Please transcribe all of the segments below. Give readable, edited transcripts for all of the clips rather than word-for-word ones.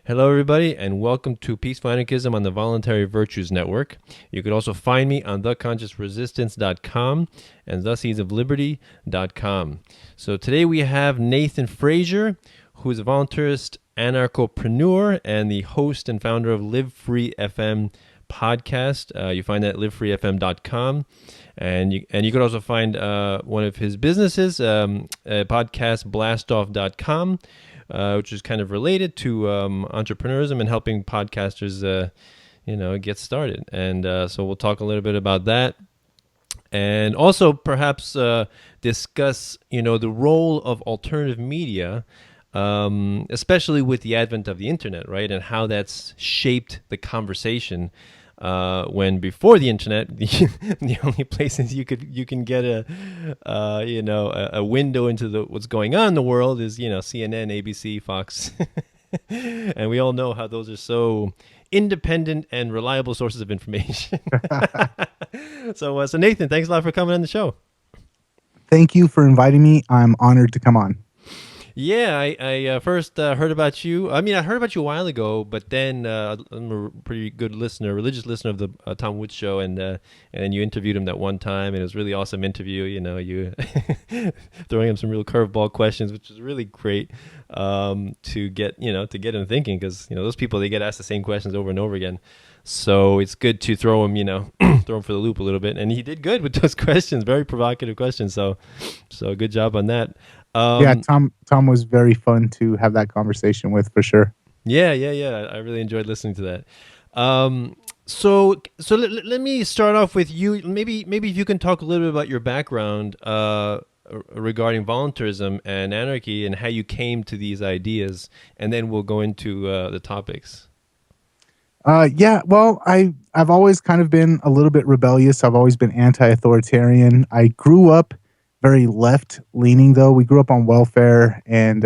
Hello, everybody, and welcome to Peaceful Anarchism on the Voluntary Virtues Network. You can also find me on theconsciousresistance.com and theseedsofliberty.com. So today we have Nathan Fraser, who is a voluntarist anarchopreneur and the host and founder of Live Free FM podcast. You find that at livefreefm.com. And you could also find one of his businesses, podcast blastoff.com. Which is kind of related to entrepreneurism and helping podcasters, get started. And so we'll talk a little bit about that, and also perhaps discuss, the role of alternative media, especially with the advent of the internet, right, and how that's shaped the conversation. When before the internet, the only places you can get a window into what's going on in the world is CNN, ABC, Fox, and we all know how those are so independent and reliable sources of information. So Nathan, thanks a lot for coming on the show. Thank you for inviting me. I'm honored to come on. Yeah, I first heard about you. I mean, I heard about you a while ago, but then I'm a pretty good listener, religious listener of the Tom Woods show, and then you interviewed him that one time, and it was a really awesome interview. You throwing him some real curveball questions, which was really great to get him thinking, because those people, they get asked the same questions over and over again. So it's good to throw him, throw him for the loop a little bit, and he did good with those questions, very provocative questions. So good job on that. Yeah, Tom was very fun to have that conversation with, for sure. Yeah. I really enjoyed listening to that. So let me start off with you. Maybe if you can talk a little bit about your background regarding voluntarism and anarchy and how you came to these ideas, and then we'll go into the topics. Well, I've always kind of been a little bit rebellious. I've always been anti-authoritarian. I grew up very left-leaning, though. We grew up on welfare and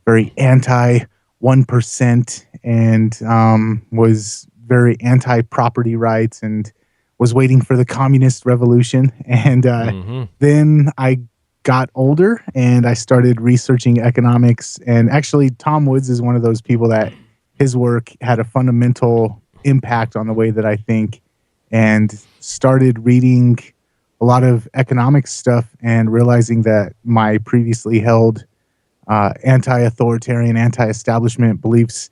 very anti-1%, and was very anti-property rights, and was waiting for the communist revolution. And then I got older and I started researching economics. And actually, Tom Woods is one of those people that his work had a fundamental impact on the way that I think, and started reading a lot of economics stuff and realizing that my previously held anti-authoritarian, anti-establishment beliefs,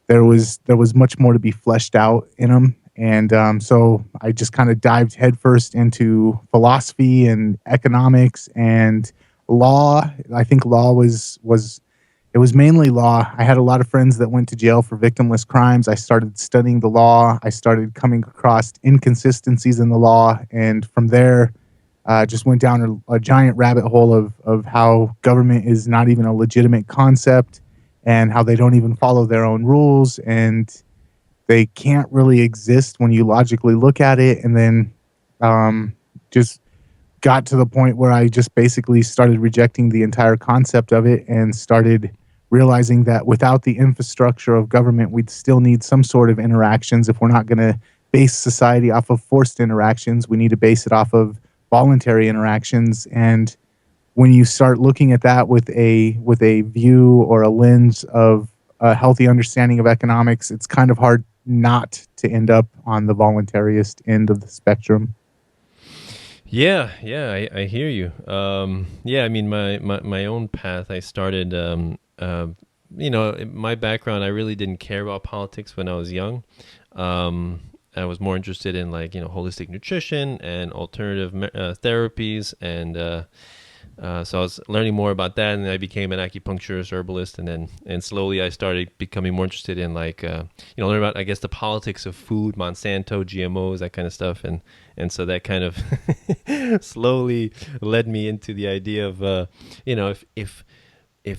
there was much more to be fleshed out in them. And so I just kind of dived headfirst into philosophy and economics and law. I think law was mainly law. I had a lot of friends that went to jail for victimless crimes. I started studying the law. I started coming across inconsistencies in the law. And from there, just went down a giant rabbit hole of how government is not even a legitimate concept, and how they don't even follow their own rules, and they can't really exist when you logically look at it. And then just got to the point where I just basically started rejecting the entire concept of it, and started realizing that without the infrastructure of government, we'd still need some sort of interactions. If we're not going to base society off of forced interactions, we need to base it off of voluntary interactions. And when you start looking at that with a view or a lens of a healthy understanding of economics, it's kind of hard not to end up on the voluntarist end of the spectrum. Yeah, I hear you. I mean, my own path, I started, my background, I really didn't care about politics when I was young. I was more interested in holistic nutrition and alternative therapies, and so I was learning more about that, and I became an acupuncturist, herbalist, and slowly I started becoming more interested in learn about, I guess, the politics of food, Monsanto, GMOs, that kind of stuff, and so that kind of slowly led me into the idea of if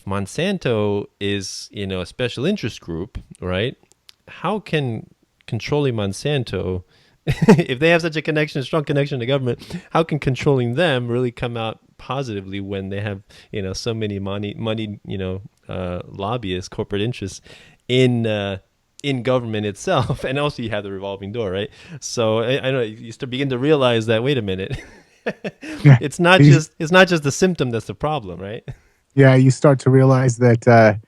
Monsanto is a special interest group, right? How can controlling Monsanto, if they have such a strong connection to government, how can controlling them really come out positively when they have so many money lobbyists, corporate interests in government itself? And also you have the revolving door, right? So I know you start begin to realize that, wait a minute, it's not just the symptom that's the problem, right? Yeah, you start to realize that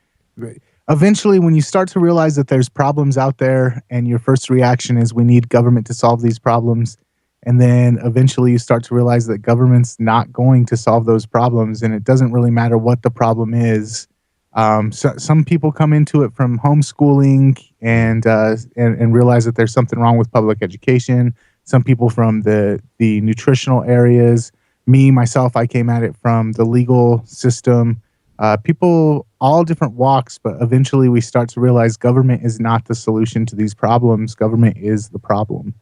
eventually, when you start to realize that there's problems out there and your first reaction is we need government to solve these problems, and then eventually you start to realize that government's not going to solve those problems, and it doesn't really matter what the problem is. So some people come into it from homeschooling and realize that there's something wrong with public education. Some people from the nutritional areas. Me myself, I came at it from the legal system. People all different walks, but eventually we start to realize government is not the solution to these problems. Government is the problem.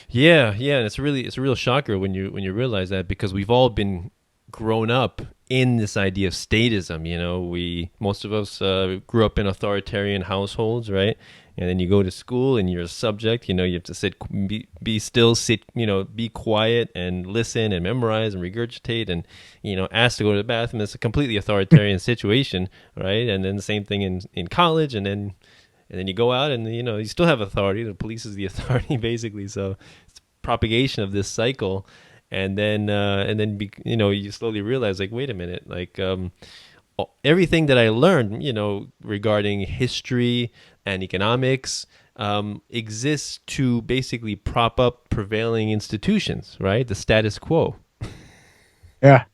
Yeah, yeah, and it's a real shocker when you realize that, because we've all been grown up in this idea of statism. We most of us grew up in authoritarian households, right? And then you go to school and you're a subject. You have to be still, sit, be quiet and listen and memorize and regurgitate and ask to go to the bathroom. It's a completely authoritarian situation, right? And then the same thing in college, and then you go out and you still have authority. The police is the authority basically. So it's propagation of this cycle, and then you slowly realize, like, wait a minute, like everything that I learned regarding history and economics exists to basically prop up prevailing institutions, right? The status quo. Yeah.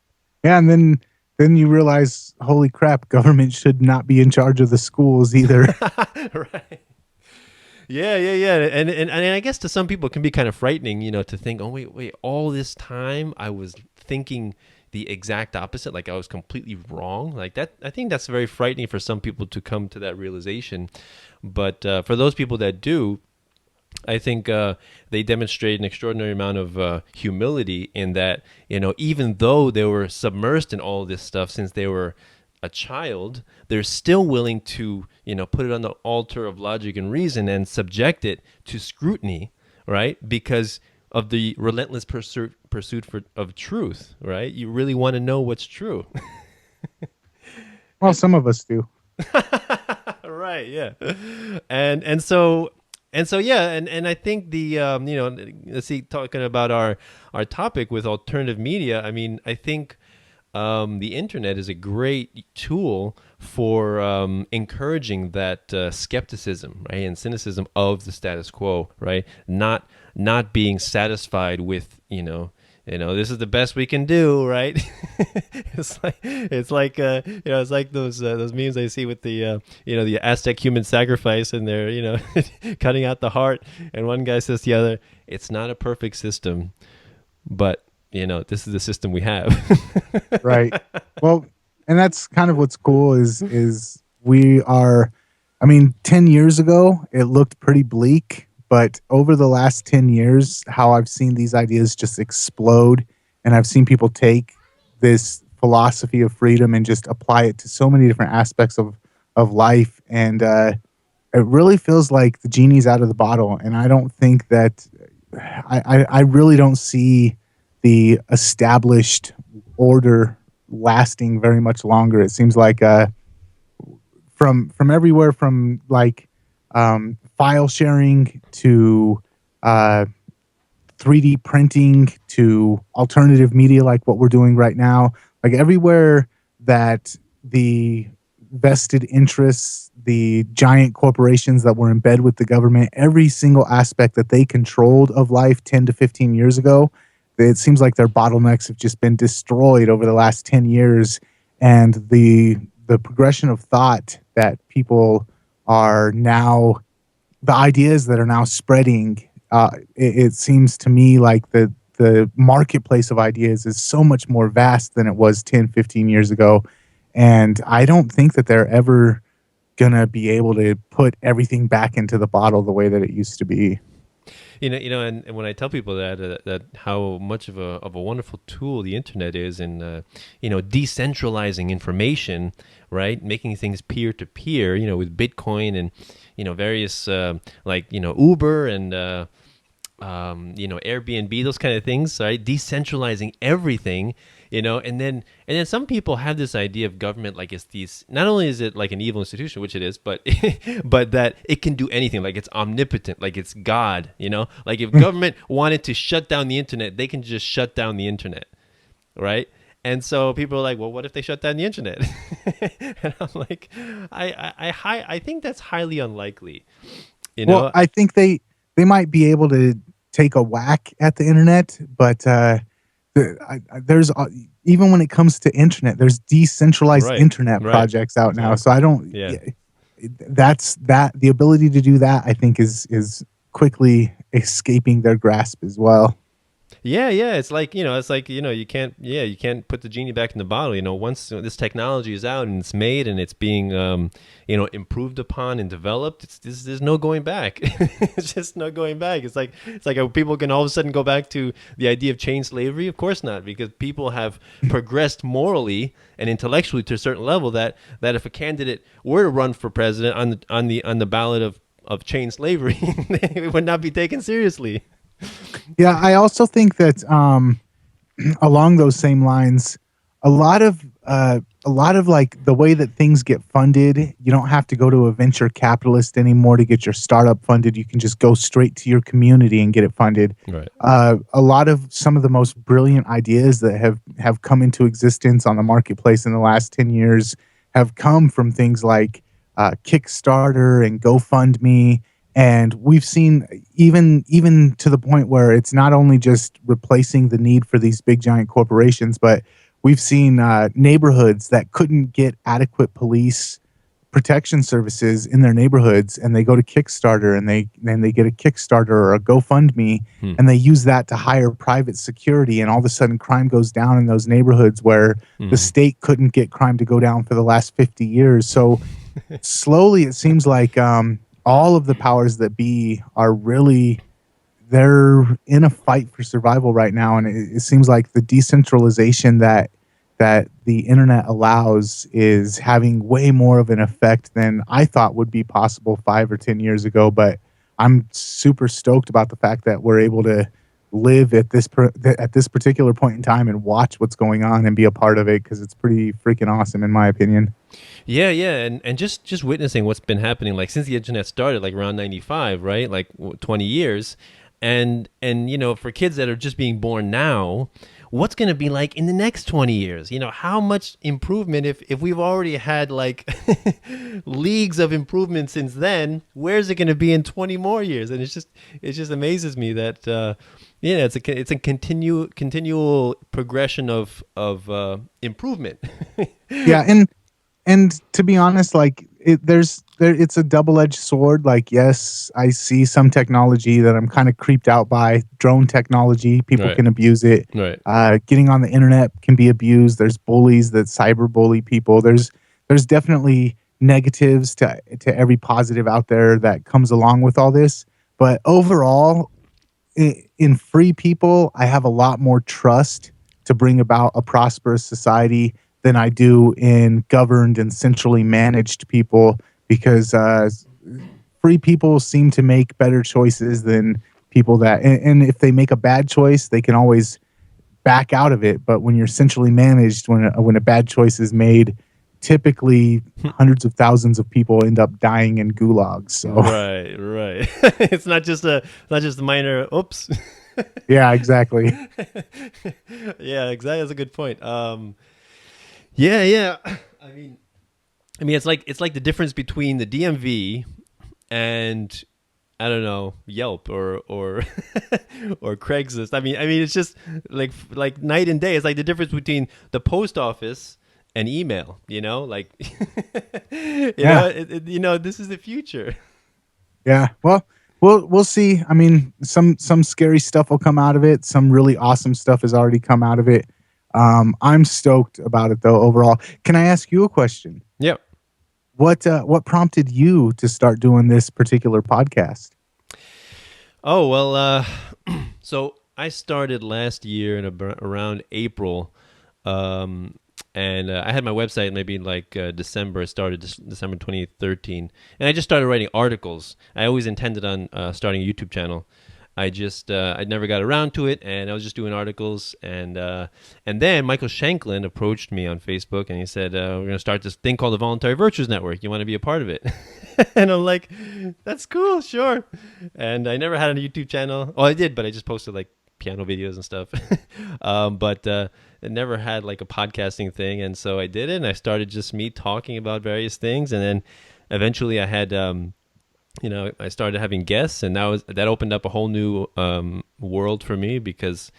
Yeah, and then you realize, holy crap, government should not be in charge of the schools either. Right. Yeah. And I guess to some people it can be kind of frightening, to think, oh, wait, all this time I was thinking the exact opposite, like I was completely wrong. Like that, I think that's very frightening for some people to come to that realization. But for those people that do, I think they demonstrate an extraordinary amount of humility in that, even though they were submersed in all this stuff since they were a child, they're still willing to, put it on the altar of logic and reason and subject it to scrutiny, right? Because of the relentless pursuit of truth, right? You really want to know what's true. Well, some of us do. Right, yeah. And so yeah, and I think the let's see, talking about our topic with alternative media, I mean, I think the internet is a great tool for encouraging that skepticism, right, and cynicism of the status quo, right? Not being satisfied with this is the best we can do, right? It's like those memes I see with the the Aztec human sacrifice, and they're cutting out the heart, and one guy says to the other, "It's not a perfect system, but this is the system we have." Right. Well, and that's kind of what's cool is we are, I mean, 10 years ago it looked pretty bleak, but over the last 10 years, how I've seen these ideas just explode, and I've seen people take this philosophy of freedom and just apply it to so many different aspects of life. And it really feels like the genie's out of the bottle. And I don't think that I really don't see the established order lasting very much longer. It seems like from everywhere from like file sharing to 3D printing to alternative media like what we're doing right now, like everywhere that the vested interests, the giant corporations that were in bed with the government, every single aspect that they controlled of life 10 to 15 years ago, it seems like their bottlenecks have just been destroyed over the last 10 years. And the progression of thought that people are now, the ideas that are now spreading, it seems to me like the marketplace of ideas is so much more vast than it was 10, 15 years ago. And I don't think that they're ever going to be able to put everything back into the bottle the way that it used to be. And when I tell people that how much of a wonderful tool the internet is in decentralizing information, right, making things peer to peer, with Bitcoin and various like Uber and Airbnb, those kind of things, right? Decentralizing everything, and then some people have this idea of government like it's these. Not only is it like an evil institution, which it is, but but that it can do anything, like it's omnipotent, like it's God. Like if government wanted to shut down the internet, they can just shut down the internet, right? And so people are like, well, what if they shut down the internet? And I'm like, I think that's highly unlikely. You Well, know, I think they might be able to take a whack at the internet, but there's even when it comes to internet, there's decentralized right, internet right, projects out now. So exactly. I don't. Yeah. Yeah, that's that the ability to do that. I think is quickly escaping their grasp as well. Yeah, yeah. It's like, you can't put the genie back in the bottle. Once this technology is out and it's made and it's being, improved upon and developed, there's no going back. It's just no going back. It's like people can all of a sudden go back to the idea of chain slavery. Of course not, because people have progressed morally and intellectually to a certain level that if a candidate were to run for president on the ballot of chain slavery, it would not be taken seriously. Yeah, I also think that along those same lines, a lot of like the way that things get funded, you don't have to go to a venture capitalist anymore to get your startup funded. You can just go straight to your community and get it funded. Right. A lot of some of the most brilliant ideas that have come into existence on the marketplace in the last 10 years have come from things like Kickstarter and GoFundMe. And we've seen even to the point where it's not only just replacing the need for these big giant corporations, but we've seen neighborhoods that couldn't get adequate police protection services in their neighborhoods, and they go to Kickstarter and they get a Kickstarter or a GoFundMe, Hmm. and they use that to hire private security, and all of a sudden crime goes down in those neighborhoods where the Hmm. state couldn't get crime to go down for the last 50 years. So slowly it seems like all of the powers that be are really they're in a fight for survival right now, and it seems like the decentralization that the internet allows is having way more of an effect than I thought would be possible 5 or 10 years ago. But I'm super stoked about the fact that we're able to live at this particular point in time and watch what's going on and be a part of it, because it's pretty freaking awesome in my opinion. Yeah, yeah, and just witnessing what's been happening, like since the internet started, like around '95, right? Like 20 years, and for kids that are just being born now, what's going to be like in the next 20 years? How much improvement if we've already had like leagues of improvement since then? Where's it going to be in 20 more years? And it just amazes me that it's a continual progression of improvement. Yeah, and to be honest, like it's a double-edged sword. Like, yes, I see some technology that I'm kind of creeped out by. Drone technology, people Right. can abuse it. Right. Getting on the internet can be abused. There's bullies that cyberbully people. There's definitely negatives to every positive out there that comes along with all this. But overall, in free people, I have a lot more trust to bring about a prosperous society than I do in governed and centrally managed people, because free people seem to make better choices than people and if they make a bad choice, they can always back out of it. But when you're centrally managed, when a bad choice is made, typically hundreds of thousands of people end up dying in gulags. So Right, right. It's not just a minor oops. yeah, exactly. Yeah, exactly. That's a good point. Yeah, yeah. I mean, it's like the difference between the DMV and I don't know, Yelp or or Craigslist. I mean, it's just like night and day. It's like the difference between the post office and email. Like Yeah. this is the future. Yeah. Well, we'll see. I mean, some scary stuff will come out of it. Some really awesome stuff has already come out of it. I'm stoked about it though. Overall, can I ask you a question? Yep. What prompted you to start doing this particular podcast? Oh well, so I started last year in around April, um, and I had my website maybe in like December. I started December 2013, and I just started writing articles. I always intended on starting a YouTube channel. I never got around to it, and I was just doing articles, and then Michael Shanklin approached me on Facebook, and he said, "We're going to start this thing called the Voluntary Virtues Network. You want to be a part of it?" And I'm like, "That's cool, sure." And I never had a YouTube channel. Oh, I did, but I just posted like piano videos and stuff. But never had like a podcasting thing, and so I did it. And I started just me talking about various things, and then eventually I had I started having guests, and that opened up a whole new world for me because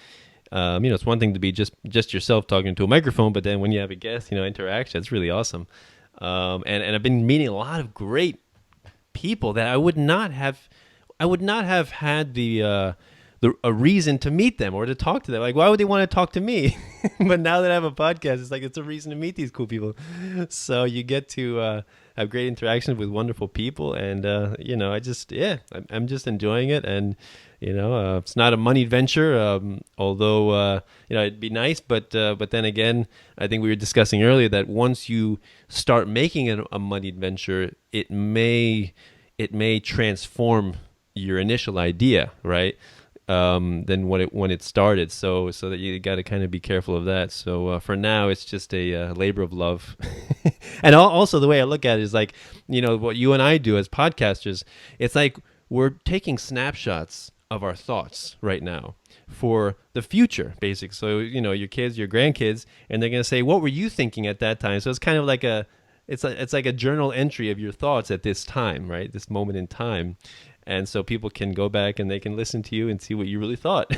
it's one thing to be just yourself talking to a microphone, but then when you have a guest, interaction, it's really awesome. And I've been meeting a lot of great people that I would not have had a reason to meet them or to talk to them. Like, why would they want to talk to me? But now that I have a podcast, it's like it's a reason to meet these cool people. So you get to have great interactions with wonderful people, and I'm just enjoying it. And it's not a moneyed venture, although it'd be nice. But then again, I think we were discussing earlier that once you start making it a moneyed venture, it may transform your initial idea, right? Than when it started. So that you got to kind of be careful of that. So for now, it's just a labor of love. And also the way I look at it is like, what you and I do as podcasters, it's like we're taking snapshots of our thoughts right now for the future, basically. So, your kids, your grandkids, and they're going to say, what were you thinking at that time? So it's kind of like it's like a journal entry of your thoughts at this time, right? This moment in time. And so people can go back and they can listen to you and see what you really thought.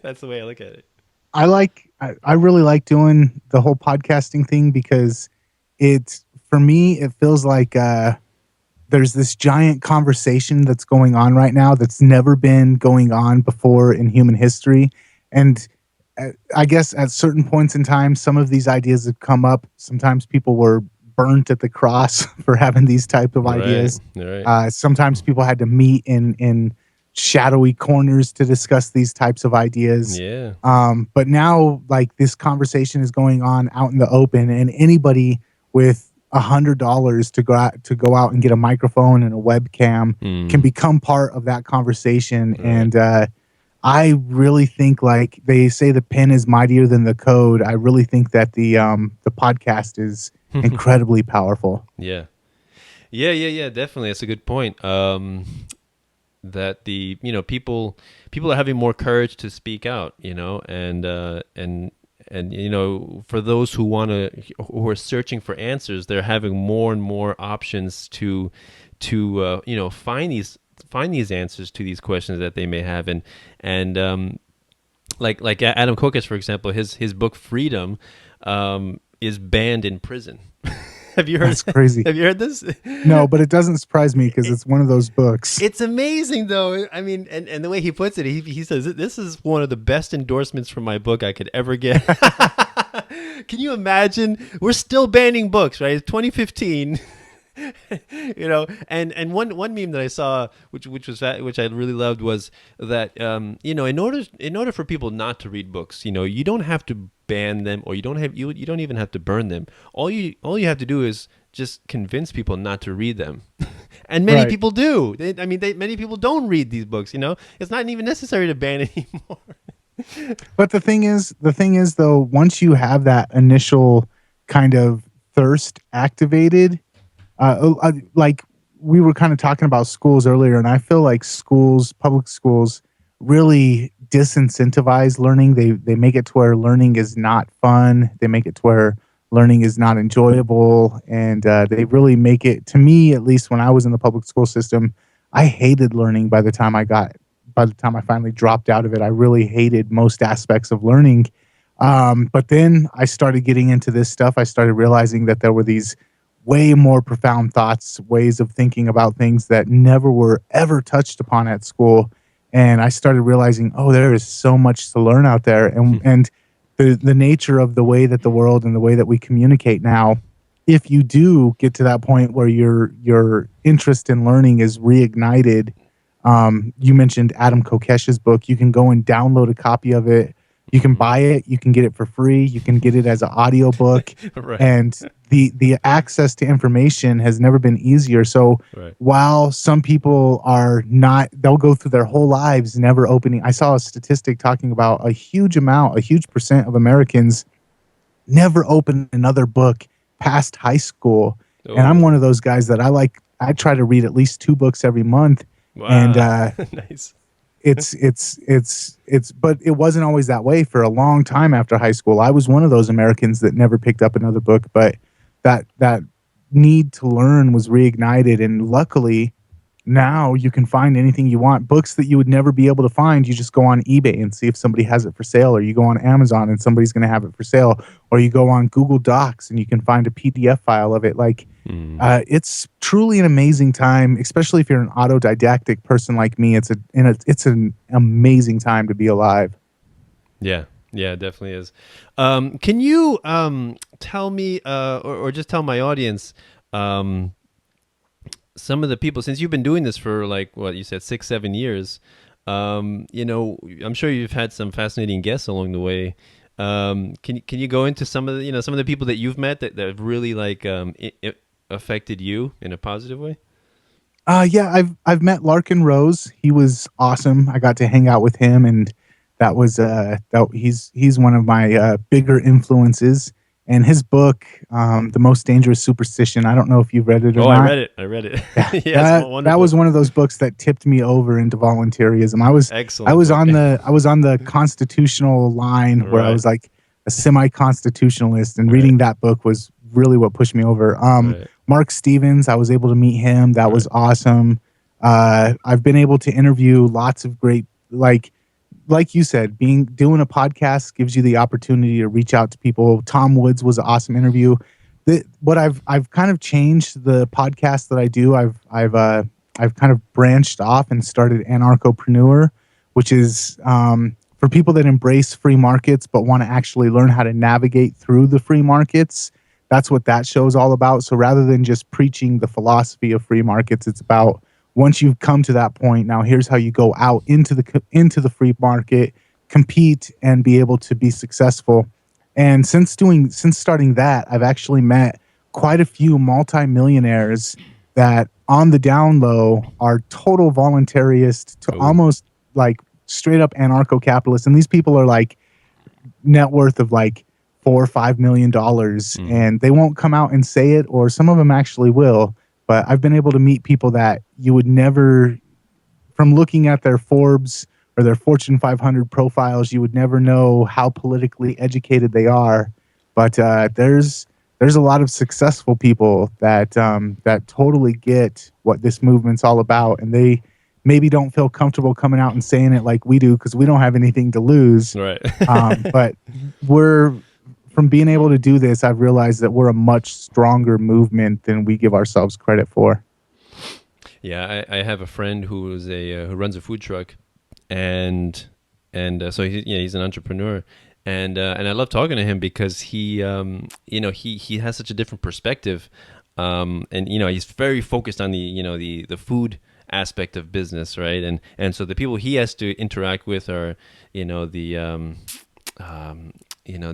That's the way I look at it. I really like doing the whole podcasting thing because for me, it feels like there's this giant conversation that's going on right now that's never been going on before in human history. And I guess at certain points in time, some of these ideas have come up. Sometimes people were burnt at the cross for having these type of ideas. Right. Sometimes people had to meet in shadowy corners to discuss these types of ideas. Yeah. But now, like, this conversation is going on out in the open, and anybody with $100 to go out and get a microphone and a webcam can become part of that conversation. Right. And I really think, like they say, the pen is mightier than the code. I really think that the podcast is incredibly powerful. Yeah, definitely. That's a good point. That the people are having more courage to speak out, and for those who are searching for answers, they're having more and more options to find these answers to these questions that they may have. And like Adam Kokesh, for example, his book Freedom is banned in prison. Have you heard? That's crazy. Have you heard this? No, but it doesn't surprise me because it's one of those books. It's amazing, though. I mean, and the way he puts it, he says, this is one of the best endorsements for my book I could ever get. Can you imagine? We're still banning books, right? It's 2015. And one meme that I saw, which I really loved, was that in order for people not to read books, you don't have to ban them, or you don't even have to burn them. All you have to do is just convince people not to read them. And many people do. Many people don't read these books. It's not even necessary to ban anymore. But the thing is though, once you have that initial kind of thirst activated, like we were kind of talking about schools earlier, and I feel like public schools really disincentivize learning. They make it to where learning is not fun. They make it to where learning is not enjoyable. And they really make it, to me, at least when I was in the public school system, I hated learning by the time I finally dropped out of it. I really hated most aspects of learning. But then I started getting into this stuff. I started realizing that there were these way more profound thoughts, ways of thinking about things that never were ever touched upon at school. And I started realizing, there is so much to learn out there. And the nature of the way that the world and the way that we communicate now, if you do get to that point where your interest in learning is reignited, you mentioned Adam Kokesh's book. You can go and download a copy of it. You can buy it. You can get it for free. You can get it as an audiobook. Right. And the access to information has never been easier. So while some people they'll go through their whole lives never opening. I saw a statistic talking about a huge percent of Americans never open another book past high school. Oh. And I'm one of those guys that I try to read at least 2 books every month. Wow. And nice. but it wasn't always that way for a long time after high school. I was one of those Americans that never picked up another book, but that need to learn was reignited, and luckily now you can find anything you want. Books that you would never be able to find, you just go on eBay and see if somebody has it for sale, or you go on Amazon and somebody's going to have it for sale, or you go on Google Docs and you can find a PDF file of it. Like, it's truly an amazing time, especially if you're an autodidactic person like me. It's an amazing time to be alive. Yeah, it definitely is. Can you tell me, or just tell my audience, some of the people, since you've been doing this for like what you said 6-7 years, I'm sure you've had some fascinating guests along the way. Can you go into some of the people that you've met that have really like affected you in a positive way? Yeah, I've met Larkin Rose. He was awesome. I got to hang out with him, and that was he's one of my bigger influences. And his book, The Most Dangerous Superstition, I don't know if you've read it or not. I read it. Yeah, that was one of those books that tipped me over into voluntarism. I was on the constitutional line where I was like a semi-constitutionalist, and reading that book was really what pushed me over. Mark Stevens, I was able to meet him. That was awesome. I've been able to interview lots of great, like you said, doing a podcast gives you the opportunity to reach out to people. Tom Woods was an awesome interview. What I've kind of changed the podcast that I do. I've kind of branched off and started Anarchopreneur, which is for people that embrace free markets but want to actually learn how to navigate through the free markets. That's what that show's all about. So rather than just preaching the philosophy of free markets, it's about, once you've come to that point, now here's how you go out into the free market, compete, and be able to be successful. And since starting that, I've actually met quite a few multimillionaires that on the down low are total voluntarist to almost like straight up anarcho-capitalists. And these people are like net worth of like $4 or $5 million, and they won't come out and say it, or some of them actually will. But I've been able to meet people that you would never, from looking at their Forbes or their Fortune 500 profiles, you would never know how politically educated they are. But there's a lot of successful people that totally get what this movement's all about, and they maybe don't feel comfortable coming out and saying it like we do because we don't have anything to lose. Right. But from being able to do this, I've realized that we're a much stronger movement than we give ourselves credit for. Yeah, I have a friend who runs a food truck, and so he's an entrepreneur, and I love talking to him because he has such a different perspective, and he's very focused on the food aspect of business, right? And so the people he has to interact with are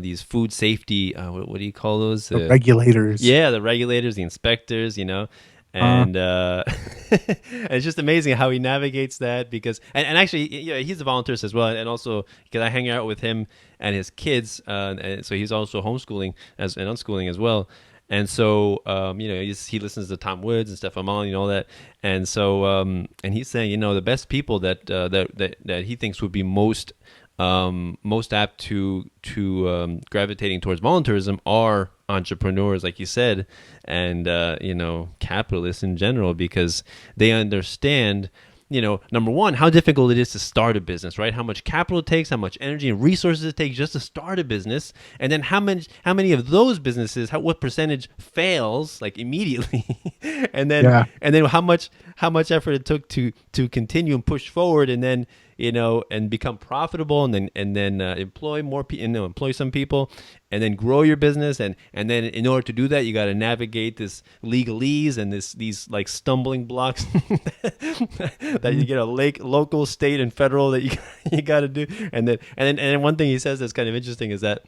these food safety, what do you call those? The regulators. Yeah, the regulators, the inspectors, and it's just amazing how he navigates that because, and actually, he's a voluntarist as well. And also because I hang out with him and his kids, and so he's also homeschooling and unschooling as well. And so, he listens to Tom Woods and Stefan Molly and all that. And so, and he's saying, the best people that he thinks would be most apt to gravitating towards voluntarism are entrepreneurs, like you said, and capitalists in general, because they understand, number one, how difficult it is to start a business, right? How much capital it takes, how much energy and resources it takes just to start a business, and then how many of those businesses, what percentage fails like immediately, and then how much effort it took to continue and push forward, and then and become profitable, and then employ more people, employ some people, and then grow your business, and then in order to do that, you got to navigate this legalese and these like stumbling blocks that you get local, state, and federal that you got to do, and then one thing he says that's kind of interesting is that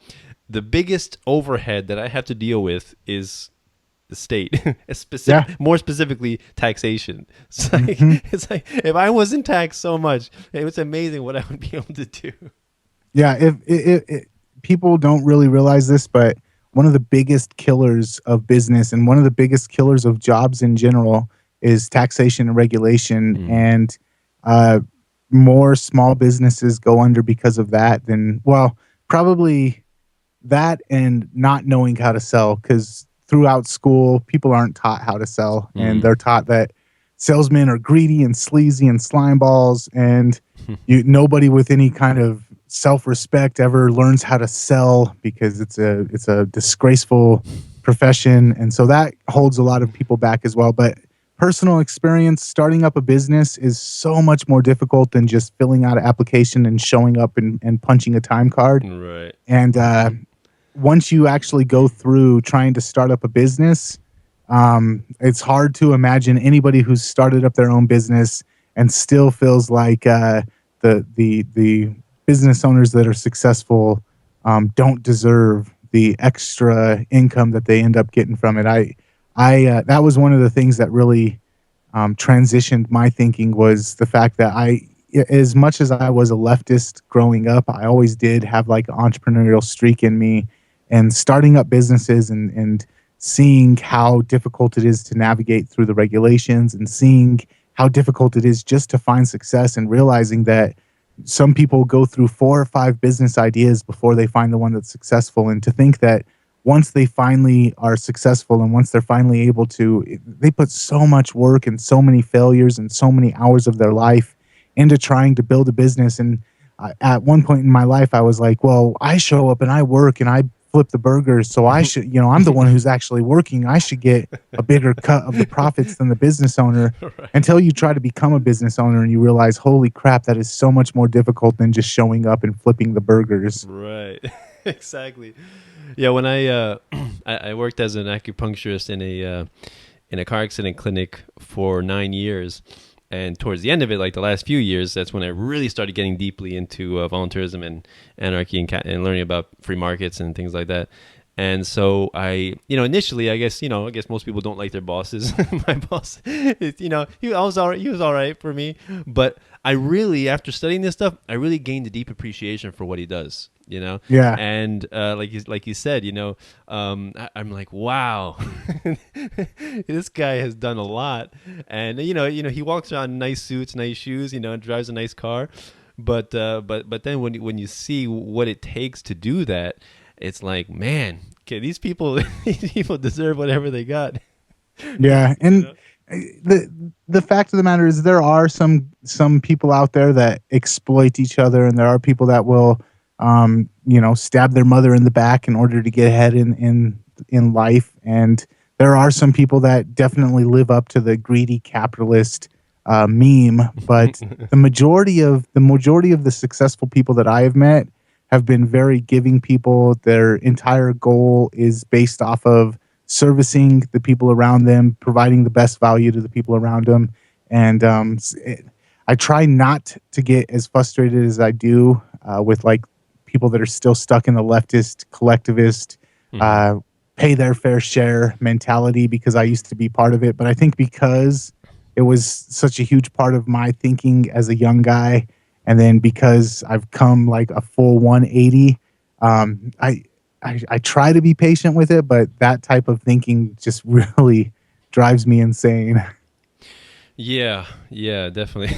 the biggest overhead that I have to deal with is the state, more specifically taxation. It's like if I wasn't taxed so much, it was amazing what I would be able to do. Yeah, if people don't really realize this, but one of the biggest killers of business and one of the biggest killers of jobs in general is taxation and regulation. And more small businesses go under because of that than, well, probably that and not knowing how to sell, because throughout school people aren't taught how to sell, and Mm. they're taught that salesmen are greedy and sleazy and slime balls, and nobody with any kind of self-respect ever learns how to sell because it's a disgraceful profession, and so that holds a lot of people back as well. But personal experience, starting up a business is so much more difficult than just filling out an application and showing up and punching a time card. Right. And once you actually go through trying to start up a business, it's hard to imagine anybody who's started up their own business and still feels like the business owners that are successful don't deserve the extra income that they end up getting from it. I that was one of the things that really transitioned my thinking, was the fact that as much as I was a leftist growing up, I always did have like an entrepreneurial streak in me, and starting up businesses and seeing how difficult it is to navigate through the regulations, and seeing how difficult it is just to find success, and realizing that some people go through 4 or 5 business ideas before they find the one that's successful. And to think that once they finally are successful, and once they're finally able to, they put so much work and so many failures and so many hours of their life into trying to build a business. And at one point in my life, I was like, well, I show up and I work and I flip the burgers, so I should, I'm the one who's actually working. I should get a bigger cut of the profits than the business owner. Right. Until you try to become a business owner and you realize, holy crap, that is so much more difficult than just showing up and flipping the burgers. Right. Exactly. Yeah, when I worked as an acupuncturist in a car accident clinic for 9 years, and towards the end of it, like the last few years, that's when I really started getting deeply into voluntarism and anarchy and learning about free markets and things like that. And so initially, I guess most people don't like their bosses. My boss, he was all right. He was all right for me. But I really, after studying this stuff, I really gained a deep appreciation for what he does. Yeah. And like you said, I'm like, wow, this guy has done a lot. And he walks around in nice suits, nice shoes, and drives a nice car. But then when you see what it takes to do that, it's like, man, okay, these people deserve whatever they got. Yeah. And the fact of the matter is, there are some people out there that exploit each other, and there are people that will stab their mother in the back in order to get ahead in life. And there are some people that definitely live up to the greedy capitalist meme. But the majority of the successful people that I have met have been very giving people. Their entire goal is based off of servicing the people around them, providing the best value to the people around them. And I try not to get as frustrated as I do with like people that are still stuck in the leftist, collectivist, pay their fair share mentality, because I used to be part of it. But I think because it was such a huge part of my thinking as a young guy, and then because I've come like a full 180, I try to be patient with it, but that type of thinking just really drives me insane. Yeah, definitely.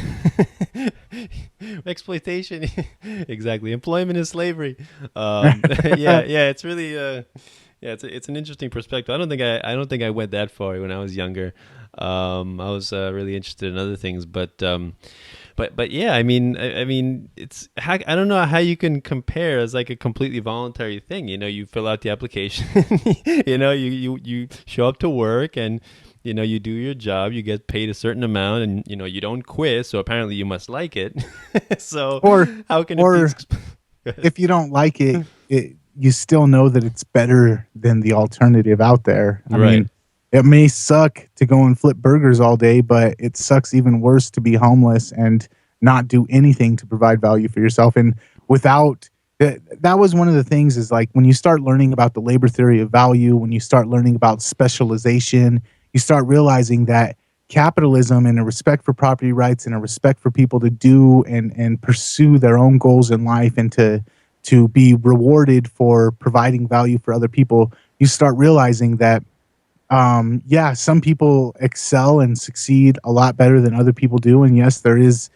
Exploitation, exactly. Employment is slavery. It's really, it's an interesting perspective. I don't think I went that far when I was younger. I was really interested in other things, but yeah, I mean, it's I don't know how you can compare as like a completely voluntary thing. You fill out the application, you show up to work, and you do your job, you get paid a certain amount, and you don't quit. So apparently you must like it. So how can it be? If you don't like it, you still know that it's better than the alternative out there. I mean, it may suck to go and flip burgers all day, but it sucks even worse to be homeless and not do anything to provide value for yourself. And without that was one of the things, is like when you start learning about the labor theory of value, when you start learning about specialization, you start realizing that capitalism and a respect for property rights and a respect for people to do and pursue their own goals in life, and to be rewarded for providing value for other people, you start realizing that some people excel and succeed a lot better than other people do. And yes, there is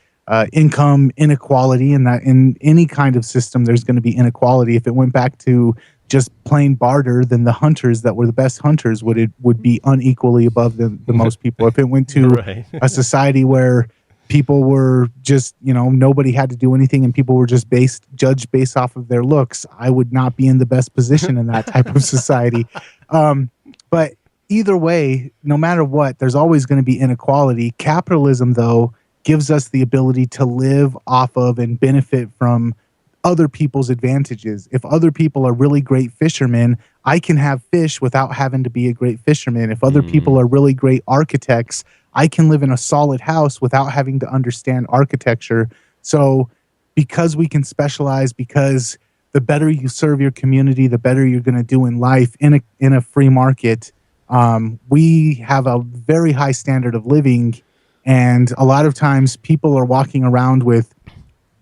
income inequality, and that in any kind of system there's going to be inequality. If it went back to just plain barter, then the hunters that were the best hunters would be unequally above the most people. If it went to Right. a society where people were just, nobody had to do anything and people were just judged based off of their looks, I would not be in the best position in that type of society. But either way, no matter what, there's always going to be inequality. Capitalism, though, gives us the ability to live off of and benefit from other people's advantages. If other people are really great fishermen, I can have fish without having to be a great fisherman. If other people are really great architects, I can live in a solid house without having to understand architecture. So because we can specialize, because the better you serve your community, the better you're going to do in life in a free market, we have a very high standard of living. And a lot of times people are walking around with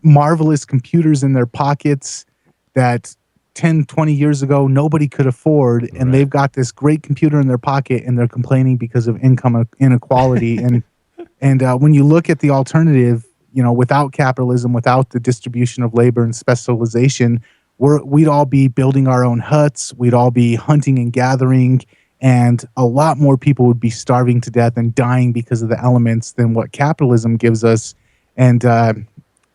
marvelous computers in their pockets that 10, 20 years ago nobody could afford, and Right. they've got this great computer in their pocket and they're complaining because of income inequality. And when you look at the alternative, without capitalism, without the distribution of labor and specialization, we'd all be building our own huts, we'd all be hunting and gathering, and a lot more people would be starving to death and dying because of the elements than what capitalism gives us. And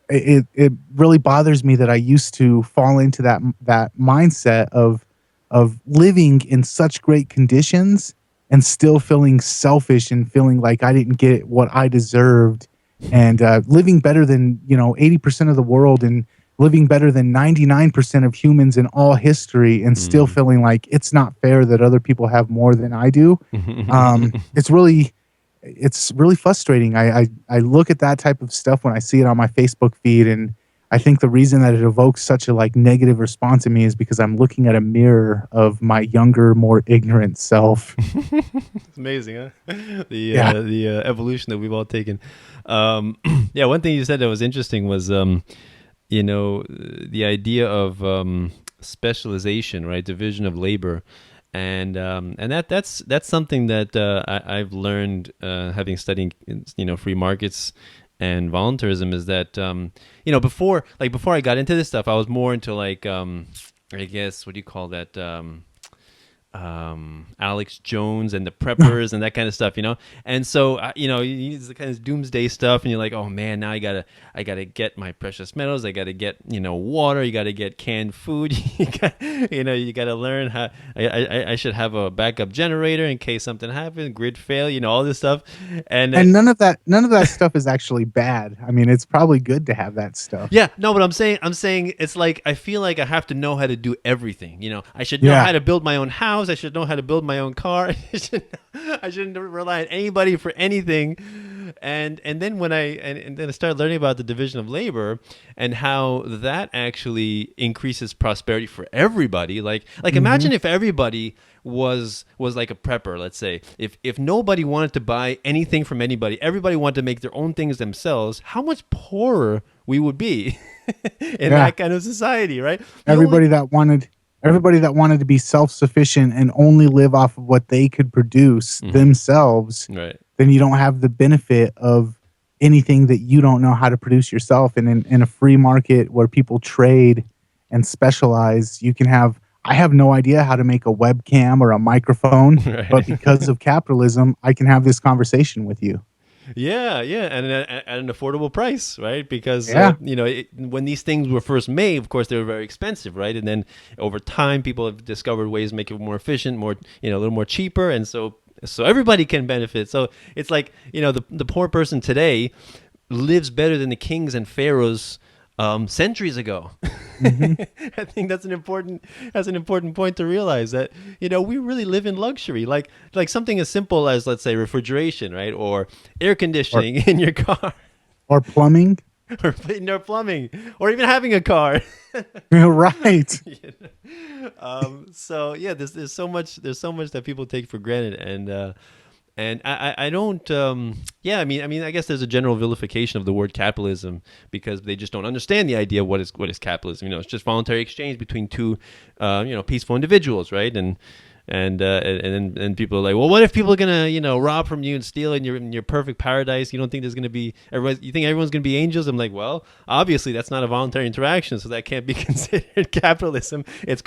it really bothers me that I used to fall into that mindset of living in such great conditions and still feeling selfish and feeling like I didn't get what I deserved, and living better than 80% of the world and living better than 99% of humans in all history, and still feeling like it's not fair that other people have more than I do. It's really frustrating. I look at that type of stuff when I see it on my Facebook feed, and I think the reason that it evokes such a negative response in me is because I'm looking at a mirror of my younger, more ignorant self. It's amazing, huh? The evolution that we've all taken. Yeah, one thing you said that was interesting was the idea of specialization, right? Division of labor. And that's something that I've learned having studied free markets and voluntarism, is that before I got into this stuff, I was more into I guess, what do you call that, Alex Jones and the preppers and that kind of stuff, and so it's the kind of doomsday stuff, and you're like, oh man, now I gotta get my precious metals, I gotta get water, you gotta get canned food, you gotta learn how I should have a backup generator in case something happens, grid fail, all this stuff, and none of that stuff is actually bad. I mean, it's probably good to have that stuff. yeah, no, but I'm saying it's like I feel like I have to know how to do everything. I should know how to build my own house. I should know how to build my own car. I shouldn't rely on anybody for anything. And then when then I started learning about the division of labor and how that actually increases prosperity for everybody. Like imagine if everybody was like a prepper, let's say. If nobody wanted to buy anything from anybody, everybody wanted to make their own things themselves, how much poorer we would be in that kind of society, right? Everybody that wanted to be self-sufficient and only live off of what they could produce themselves, right? Then you don't have the benefit of anything that you don't know how to produce yourself. And in a free market where people trade and specialize, I have no idea how to make a webcam or a microphone, Right. but because of capitalism, I can have this conversation with you. Yeah, and at an affordable price, right? Because when these things were first made, of course, they were very expensive, right? And then over time, people have discovered ways to make it more efficient, more a little more cheaper, and so everybody can benefit. So it's like the poor person today lives better than the kings and pharaohs centuries ago. I think that's an important point to realize, that we really live in luxury, like something as simple as, let's say, refrigeration, right, or air conditioning in your car, or plumbing, or indoor plumbing, or even having a car. right? So yeah, there's so much that people take for granted, and I don't, I mean, I guess there's a general vilification of the word capitalism because they just don't understand the idea of what is capitalism. It's just voluntary exchange between two, peaceful individuals, right? And And people are like, well, what if people are gonna rob from you and steal in your perfect paradise? You don't think there's gonna be everyone? You think everyone's gonna be angels? I'm like, well, obviously that's not a voluntary interaction, so that can't be considered capitalism. It's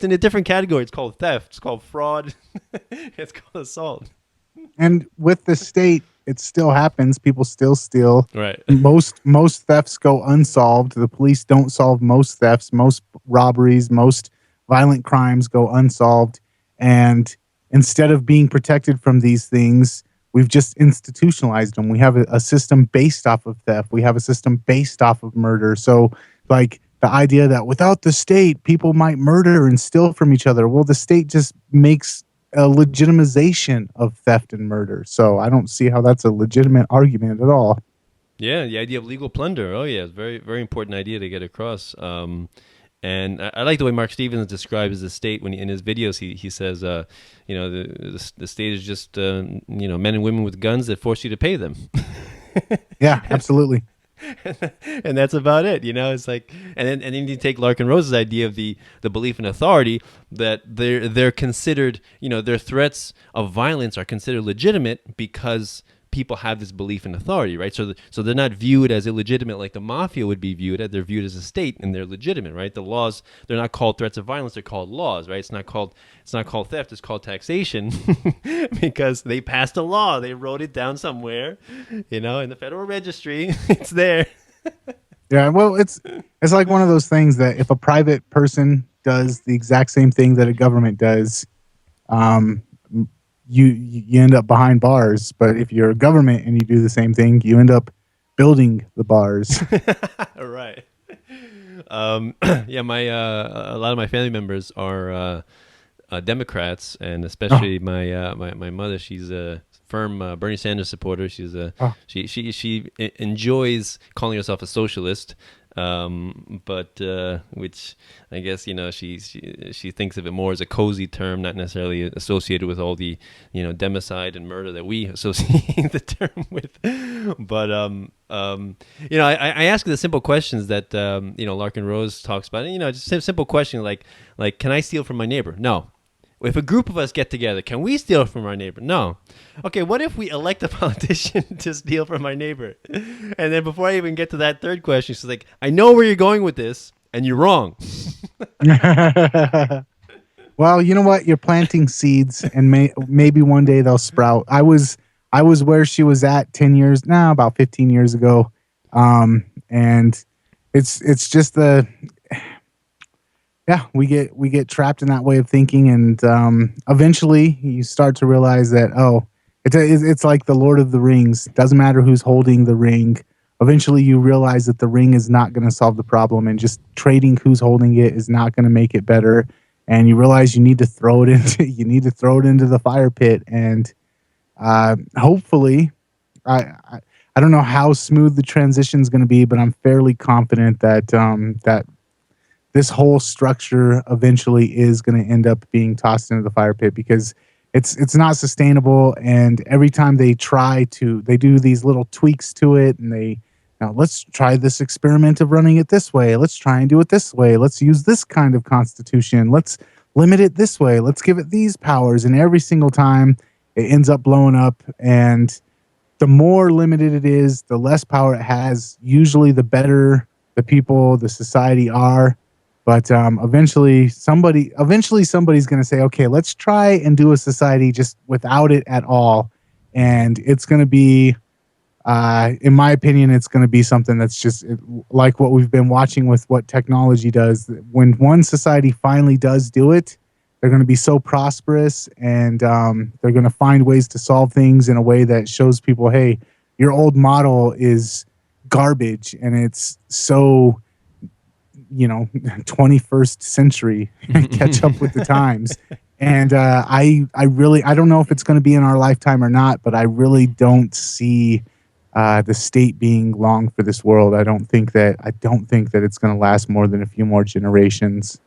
in a different category. It's called theft. It's called fraud. It's called assault. And with the state, it still happens. People still steal. Right. Most thefts go unsolved. The police don't solve most thefts. Most robberies, most violent crimes go unsolved. And instead of being protected from these things, we've just institutionalized them. We have a system based off of theft. We have a system based off of murder. So, like, the idea that without the state, people might murder and steal from each other. Well, the state just makes a legitimization of theft and murder. So I don't see how that's a legitimate argument at all. Yeah, the idea of legal plunder. Oh yeah, it's a very, very important idea to get across. And I like the way Mark Stevens describes the state when in his videos. He says, the state is just men and women with guns that force you to pay them. Yeah, absolutely. And that's about it. It's like, and then you take Larkin Rose's idea of the belief in authority, that they're considered, their threats of violence are considered legitimate because people have this belief in authority, right? So they're not viewed as illegitimate like the mafia would be viewed. They're viewed as a state, and they're legitimate, right? The laws, they're not called threats of violence; they're called laws, right? It's not called theft; it's called taxation, because they passed a law. They wrote it down somewhere, in the Federal Registry. It's there. Yeah, well, it's like one of those things that if a private person does the exact same thing that a government does, you end up behind bars. But if you're a government and you do the same thing, you end up building the bars. Right. Yeah, a lot of my family members are Democrats, and especially my mother. She's a firm Bernie Sanders supporter. She enjoys calling herself a socialist, but which I guess she thinks of it more as a cozy term, not necessarily associated with all the democide and murder that we associate the term with. But I ask the simple questions that Larkin Rose talks about. Just a simple question like can I steal from my neighbor? No. If a group of us get together, can we steal from our neighbor? No. Okay, what if we elect a politician to steal from our neighbor? And then before I even get to that third question, she's like, I know where you're going with this, and you're wrong. Well, you know what? You're planting seeds, and maybe one day they'll sprout. I was where she was at about 15 years ago, and it's just we get trapped in that way of thinking, and eventually you start to realize that it's like the Lord of the Rings. Doesn't matter who's holding the ring. Eventually you realize that the ring is not going to solve the problem, and just trading who's holding it is not going to make it better. And you realize you need to throw it into the fire pit. And hopefully, I don't know how smooth the transition is going to be, but I'm fairly confident that that this whole structure eventually is going to end up being tossed into the fire pit, because it's not sustainable. And every time they do these little tweaks to it, and let's try this experiment of running it this way. Let's try and do it this way. Let's use this kind of constitution. Let's limit it this way. Let's give it these powers. And every single time it ends up blowing up. And the more limited it is, the less power it has. Usually the better the people, the society are. But eventually somebody's going to say, okay, let's try and do a society just without it at all. And it's going to be, in my opinion, it's going to be something that's just like what we've been watching with what technology does. When one society finally does do it, they're going to be so prosperous, and they're going to find ways to solve things in a way that shows people, hey, your old model is garbage, and it's so 21st century. Catch up with the times. And I don't know if it's going to be in our lifetime or not, but I really don't see the state being long for this world. I don't think that it's going to last more than a few more generations.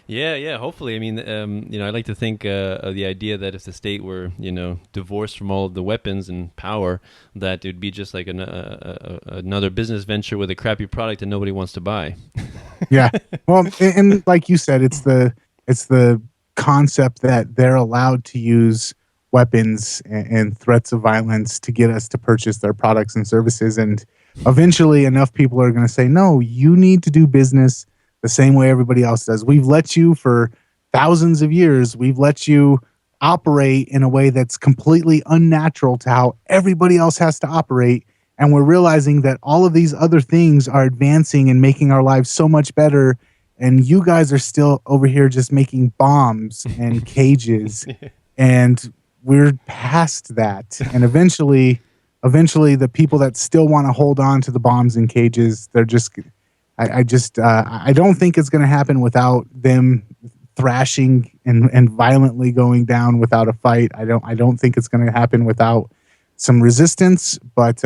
Yeah. Hopefully, I mean, I like to think of the idea that if the state were, divorced from all of the weapons and power, that it would be just like another business venture with a crappy product that nobody wants to buy. Yeah. Well, and like you said, it's the concept that they're allowed to use weapons and threats of violence to get us to purchase their products and services. And eventually enough people are going to say, no, you need to do business the same way everybody else does. We've let you for thousands of years. We've let you operate in a way that's completely unnatural to how everybody else has to operate. And we're realizing that all of these other things are advancing and making our lives so much better. And you guys are still over here just making bombs and cages. And we're past that. And eventually the people that still want to hold on to the bombs and cages, they're just, I don't think it's going to happen without them thrashing and violently going down without a fight. I don't think it's going to happen without some resistance, but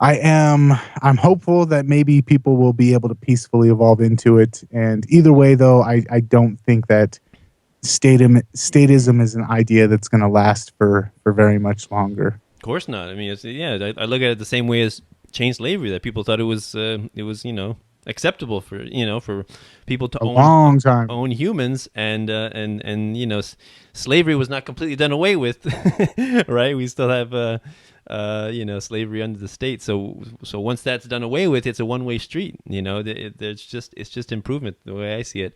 I'm hopeful that maybe people will be able to peacefully evolve into it. And either way, though, I don't think that statism is an idea that's going to last for very much longer. Of course not. I mean, I look at it the same way as chain slavery, that people thought it was acceptable for people to own humans, and slavery was not completely done away with. Right, we still have slavery under the state, so once that's done away with, it's a one-way street. It's just improvement, the way I see it.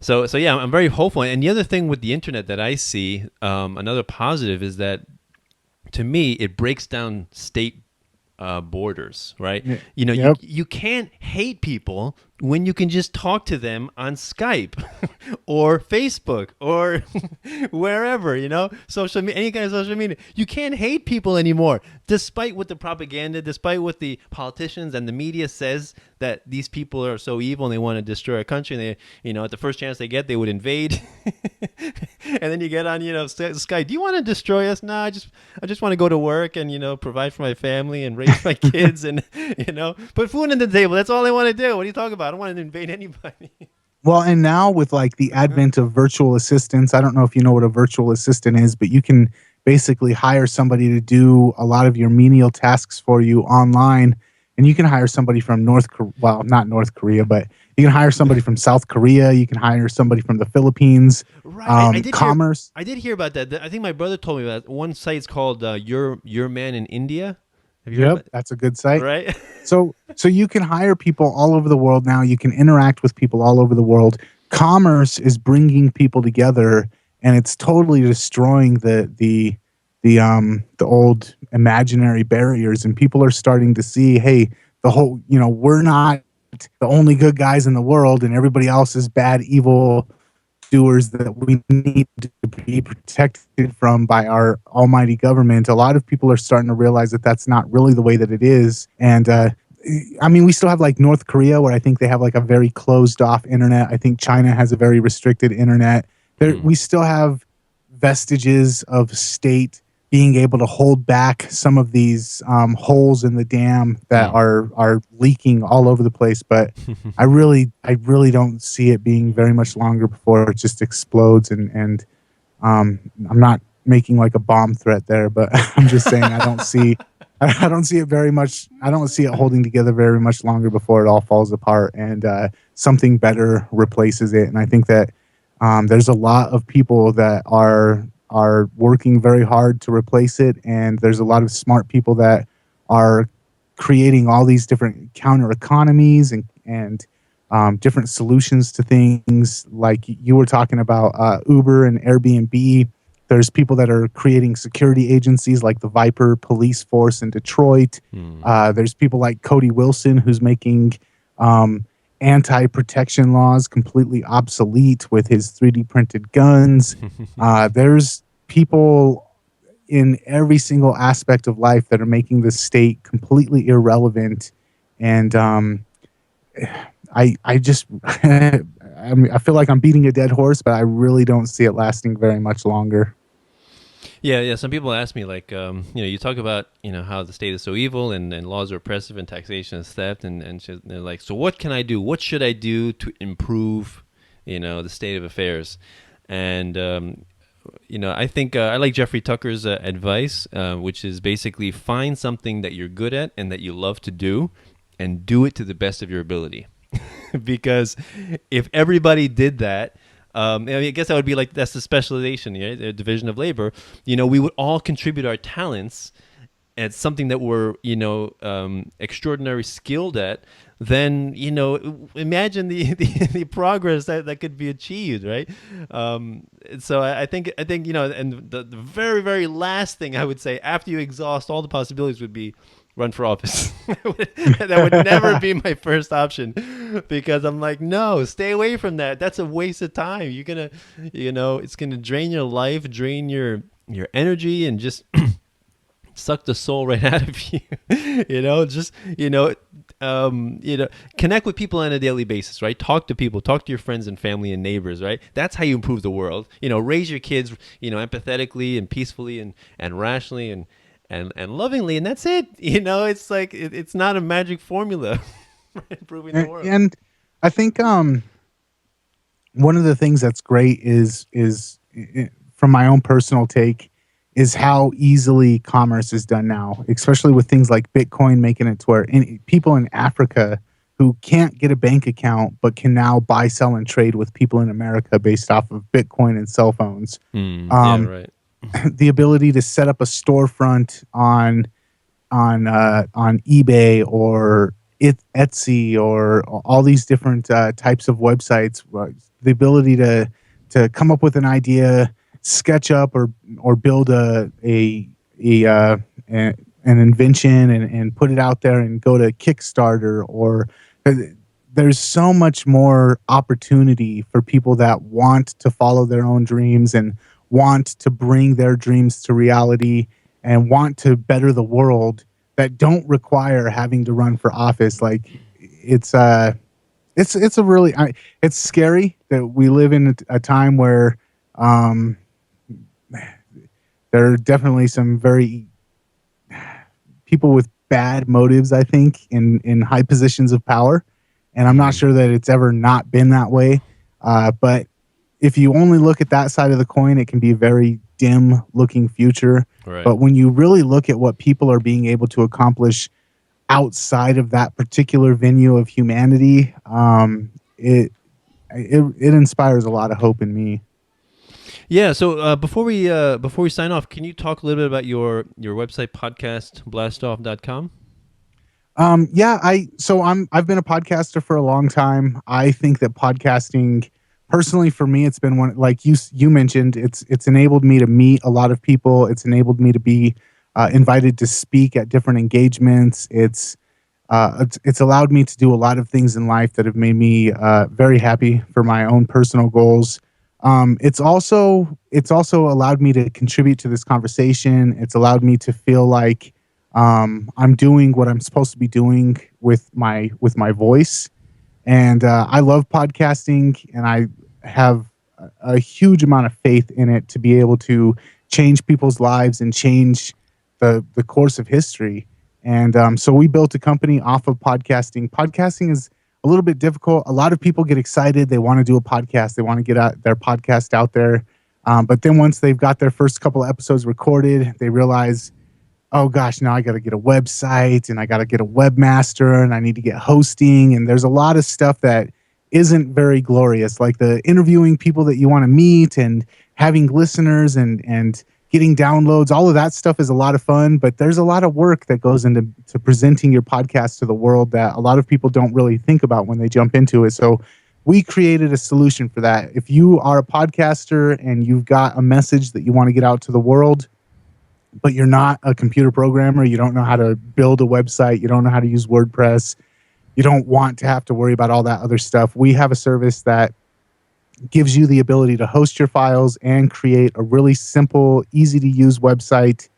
So yeah, I'm very hopeful. And the other thing with the internet that I see, another positive, is that to me it breaks down state borders, right? Yep. You can't hate people when you can just talk to them on Skype or Facebook or wherever, any kind of social media. You can't hate people anymore, despite what the propaganda, despite what the politicians and the media says, that these people are so evil and they want to destroy our country. And they, at the first chance they get, they would invade. And then you get on, Skype. Do you want to destroy us? No, I just want to go to work and, provide for my family and raise my kids and, put food on the table. That's all I want to do. What are you talking about? I don't want to invade anybody. Well, and now with like the advent of virtual assistants, I don't know if you know what a virtual assistant is, but you can basically hire somebody to do a lot of your menial tasks for you online. And you can hire somebody from not North Korea, but you can hire somebody from South Korea. You can hire somebody from the Philippines. Right. Commerce. I did hear about that. I think my brother told me about one site's called Your Man in India. Have you heard about it? That's a good site. Right. So you can hire people all over the world now. You can interact with people all over the world. Commerce is bringing people together, and it's totally destroying the old imaginary barriers. And people are starting to see, hey, we're not the only good guys in the world, and everybody else is bad, evil doers that we need to be protected from by our almighty government. A lot of people are starting to realize that that's not really the way that it is. And we still have like North Korea, where I think they have like a very closed off internet. I think China has a very restricted internet. We still have vestiges of state being able to hold back some of these holes in the dam that are leaking all over the place. But I really don't see it being very much longer before it just explodes. And I'm not making like a bomb threat there, but I'm just saying I don't see it very much. I don't see it holding together very much longer before it all falls apart and something better replaces it. And I think that there's a lot of people that are working very hard to replace it, and there's a lot of smart people that are creating all these different counter economies and different solutions to things. Like you were talking about Uber and Airbnb. There's people that are creating security agencies like the Viper police force in Detroit. There's people like Cody Wilson, who's making anti-protection laws completely obsolete with his 3D printed guns. There's people in every single aspect of life that are making the state completely irrelevant. And I just I feel like I'm beating a dead horse, but I really don't see it lasting very much longer. Yeah. Some people ask me, like, you talk about, how the state is so evil and laws are oppressive and taxation is theft, and they're like, so what can I do? What should I do to improve, the state of affairs? And, I think I like Jeffrey Tucker's advice, which is basically find something that you're good at and that you love to do, and do it to the best of your ability. because if everybody did that, I mean, I guess that would be like that's the specialization, the division of labor. We would all contribute our talents at something that we're extraordinary skilled at. Then imagine the progress that could be achieved, right? So I think and the very very last thing I would say after you exhaust all the possibilities would be run for office. That would never be my first option because I'm like, no, stay away from that. That's a waste of time. You're gonna, it's gonna drain your life, drain your energy, and just suck the soul right out of you. Just connect with people on a daily basis, right? Talk to people, talk to your friends and family and neighbors, right? That's how you improve the world. Raise your kids, empathetically and peacefully and rationally and lovingly, and that's it. It's like it's not a magic formula for improving the world. And I think one of the things that's great is from my own personal take is how easily commerce is done now, especially with things like Bitcoin making it to where people in Africa who can't get a bank account but can now buy, sell, and trade with people in America based off of Bitcoin and cell phones. Yeah, right. The ability to set up a storefront on eBay or Etsy or all these different types of websites. The ability to come up with an idea, sketch up or build an invention and put it out there and go to Kickstarter. Or there's so much more opportunity for people that want to follow their own dreams and want to bring their dreams to reality and want to better the world that don't require having to run for office. Like it's a really it's scary that we live in a time where there are definitely some very people with bad motives, I think, in high positions of power, and I'm not sure that it's ever not been that way. But if you only look at that side of the coin, it can be a very dim looking future. Right. But when you really look at what people are being able to accomplish outside of that particular venue of humanity, it inspires a lot of hope in me. Yeah. So before we sign off, can you talk a little bit about your website, podcastblastoff.com? I've been a podcaster for a long time. I think that podcasting, personally for me, it's been one, like you mentioned, it's enabled me to meet a lot of people. It's enabled me to be invited to speak at different engagements. It's allowed me to do a lot of things in life that have made me very happy for my own personal goals. It's also allowed me to contribute to this conversation. It's allowed me to feel like I'm doing what I'm supposed to be doing with my voice. And I love podcasting, and I have a huge amount of faith in it to be able to change people's lives and change the course of history. And so we built a company off of podcasting. Podcasting is a little bit difficult. A lot of people get excited. They want to do a podcast. They want to get their podcast out there. But then once they've got their first couple of episodes recorded, they realize, oh gosh, now I got to get a website and I got to get a webmaster and I need to get hosting. And there's a lot of stuff that isn't very glorious, like the interviewing people that you want to meet and having listeners and getting downloads. All of that stuff is a lot of fun, but there's a lot of work that goes into presenting your podcast to the world that a lot of people don't really think about when they jump into it. So we created a solution for that. If you are a podcaster and you've got a message that you want to get out to the world, but you're not a computer programmer, you don't know how to build a website, you don't know how to use WordPress, you don't want to have to worry about all that other stuff, we have a service that gives you the ability to host your files and create a really simple, easy to use website.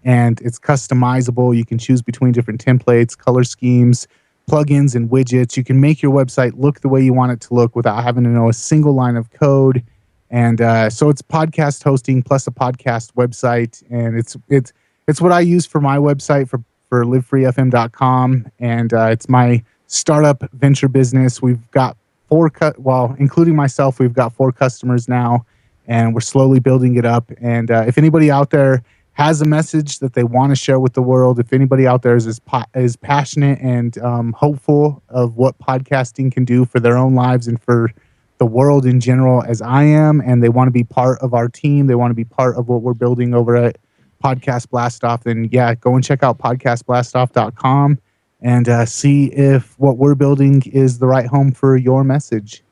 And it's customizable. You can choose between different templates, color schemes, plugins, and widgets. You can make your website look the way you want it to look without having to know a single line of code. And so it's podcast hosting plus a podcast website. And it's what I use for my website for livefreefm.com. And it's my startup venture business. We've got including myself, we've got 4 customers now, and we're slowly building it up. And if anybody out there has a message that they want to share with the world, if anybody out there is passionate and hopeful of what podcasting can do for their own lives and for the world in general, as I am, and they want to be part of our team, they want to be part of what we're building over at Podcast Blastoff, then yeah, go and check out podcastblastoff.com and see if what we're building is the right home for your message.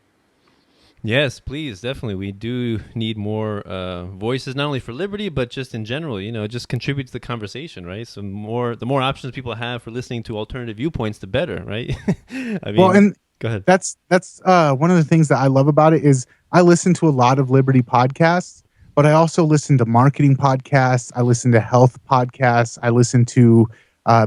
Yes, please, definitely. We do need more voices, not only for liberty, but just in general. Just contribute to the conversation, right? So the more options people have for listening to alternative viewpoints, the better, right? I mean, Well, and go ahead. that's one of the things that I love about it is I listen to a lot of liberty podcasts, but I also listen to marketing podcasts. I listen to health podcasts. I listen to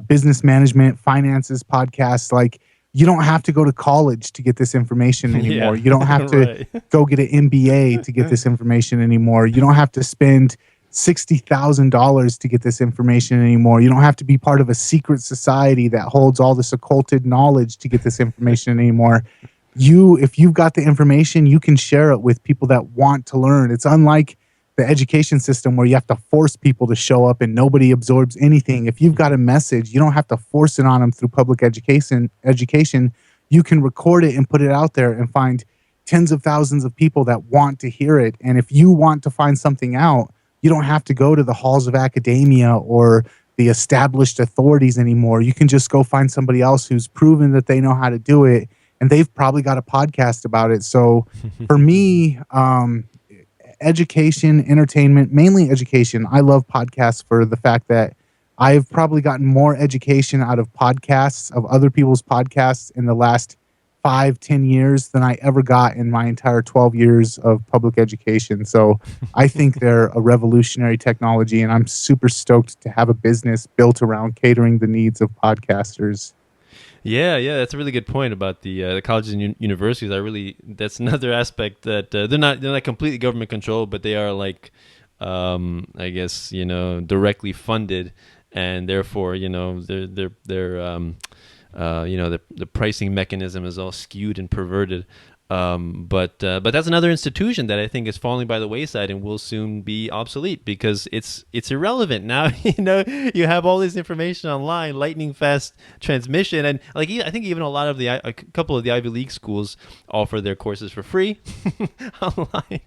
business management, finances podcasts. Like, you don't have to go to college to get this information anymore. Yeah. You don't have to go get an MBA to get this information anymore. You don't have to spend $60,000 to get this information anymore. You don't have to be part of a secret society that holds all this occulted knowledge to get this information anymore. If you've got the information, you can share it with people that want to learn. It's unlike the education system where you have to force people to show up and nobody absorbs anything. If you've got a message, you don't have to force it on them through public education. You can record it and put it out there and find tens of thousands of people that want to hear it. And if you want to find something out, you don't have to go to the halls of academia or the established authorities anymore. You can just go find somebody else who's proven that they know how to do it, and they've probably got a podcast about it. So for me, education, entertainment, mainly education. I love podcasts for the fact that I've probably gotten more education out of podcasts, of other people's podcasts, in the last 5-10 years than I ever got in my entire 12 years of public education. So I think they're a revolutionary technology, and I'm super stoked to have a business built around catering the needs of podcasters. Yeah, that's a really good point about the colleges and universities. That's another aspect that they're not completely government controlled, but they are like, I guess, directly funded, and therefore, the pricing mechanism is all skewed and perverted. But that's another institution that I think is falling by the wayside and will soon be obsolete because it's irrelevant now. You have all this information online, lightning fast transmission, and like I think even a couple of the Ivy League schools offer their courses for free online.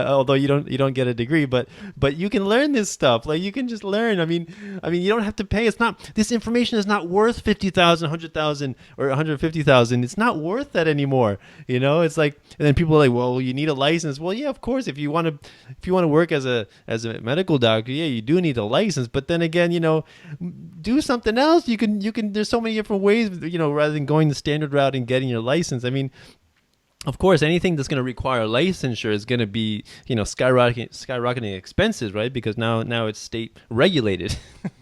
Although you don't get a degree, but you can learn this stuff. Like, you can just learn. I mean, you don't have to pay. This information is not worth 50,000, 100,000, or 150,000. It's not worth that anymore. It's like, and then people are like, well, you need a license. Well, yeah, of course, if you want to work as a medical doctor, yeah, you do need a license. But then again, do something else. You can. There's so many different ways, rather than going the standard route and getting your license. I mean, of course, anything that's going to require licensure is going to be, skyrocketing expenses, right? Because now it's state regulated.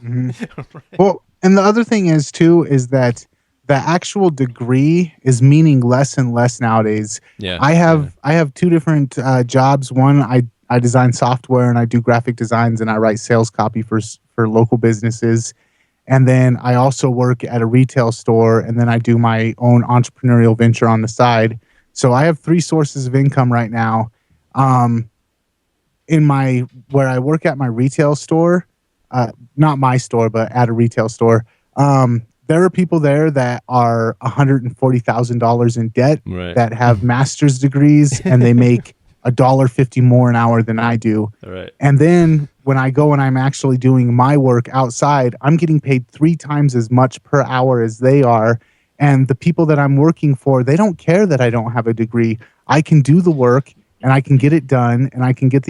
Mm-hmm. Right. Well, and the other thing is that the actual degree is meaning less and less nowadays. Yeah, I have two different jobs. One, I design software and I do graphic designs and I write sales copy for local businesses. And then I also work at a retail store, and then I do my own entrepreneurial venture on the side. So I have 3 sources of income right now. Where I work at my retail store, not my store, but at a retail store. There are people there that are $140,000 in debt, right, that have master's degrees, and they make $1.50 more an hour than I do. Right. And then when I go and I'm actually doing my work outside, I'm getting paid 3 times as much per hour as they are. And the people that I'm working for, they don't care that I don't have a degree. I can do the work and I can get it done, and I can get